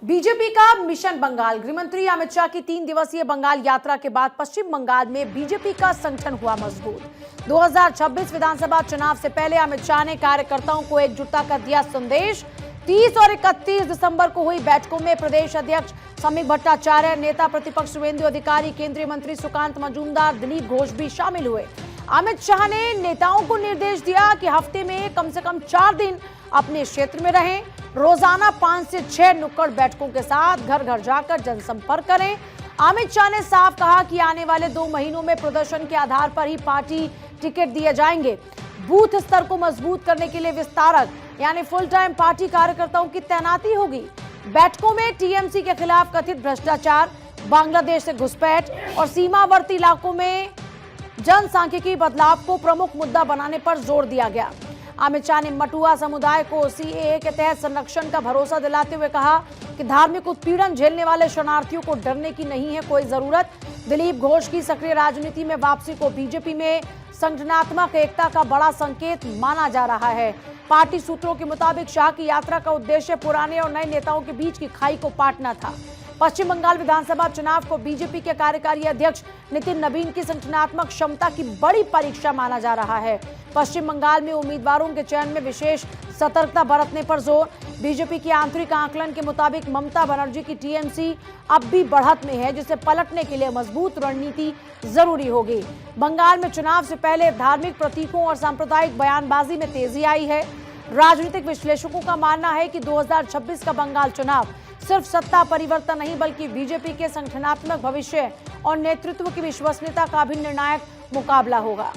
BJP का mission Bengal. गृहमंत्री अमित शाह की 3 दिवसीय बंगाल यात्रा के बाद पश्चिम बंगाल में बीजेपी का संगठन हुआ मजबूत। 2026 विधानसभा चुनाव से पहले अमित शाह ने कार्यकर्ताओं को एकजुटता का दिया संदेश। 30 और 31 दिसंबर को हुई बैठकों में प्रदेश अध्यक्ष समीक भट्टाचार्य, नेता प्रतिपक्ष शुवेंदु अधिकारी, केंद्रीय मंत्री सुकांत मजूमदार, दिलीप घोष भी शामिल हुए। अमित शाह ने नेताओं को निर्देश दिया कि हफ्ते में कम से कम 4 दिन अपने क्षेत्र में रहें, रोजाना 5 से 6 नुक्कड़ बैठकों के साथ घर घर जाकर जनसंपर्क करें। अमित शाह ने साफ कहा कि आने वाले 2 महीनों में प्रदर्शन के आधार पर ही पार्टी टिकट दिए जाएंगे। बूथ स्तर को मजबूत करने के लिए विस्तारक यानी फुल टाइम पार्टी कार्यकर्ताओं की तैनाती होगी। बैठकों में टीएमसी के खिलाफ कथित भ्रष्टाचार, बांग्लादेश से घुसपैठ और सीमावर्ती इलाकों में जनसांख्यिकी बदलाव को प्रमुख मुद्दा बनाने पर जोर दिया गया। अमित शाह ने मटुआ समुदाय को सीएए के तहत संरक्षण का भरोसा दिलाते हुए कहा कि धार्मिक उत्पीड़न झेलने वाले शरणार्थियों को डरने की नहीं है कोई जरूरत। दिलीप घोष की सक्रिय राजनीति में वापसी को बीजेपी में संगठनात्मक एकता का बड़ा संकेत माना जा रहा है। पार्टी सूत्रों के मुताबिक शाह की यात्रा का उद्देश्य पुराने और नए नेताओं के बीच की खाई को पाटना था। पश्चिम बंगाल विधानसभा चुनाव को बीजेपी के कार्यकारी अध्यक्ष नितिन नवीन की संगठनात्मक क्षमता की बड़ी परीक्षा माना जा रहा है। पश्चिम बंगाल में उम्मीदवारों के चयन में विशेष सतर्कता बरतने पर जोर। बीजेपी के आंतरिक आंकलन के मुताबिक ममता बनर्जी की टीएमसी अब भी बढ़त में है, जिसे पलटने के लिए मजबूत रणनीति जरूरी होगी। बंगाल में चुनाव से पहले धार्मिक प्रतीकों और सांप्रदायिक बयानबाजी में तेजी आई है। राजनीतिक विश्लेषकों का मानना है कि 2026 का बंगाल चुनाव सिर्फ सत्ता परिवर्तन नहीं बल्कि बीजेपी के संगठनात्मक भविष्य और नेतृत्व की विश्वसनीयता का भी निर्णायक मुकाबला होगा।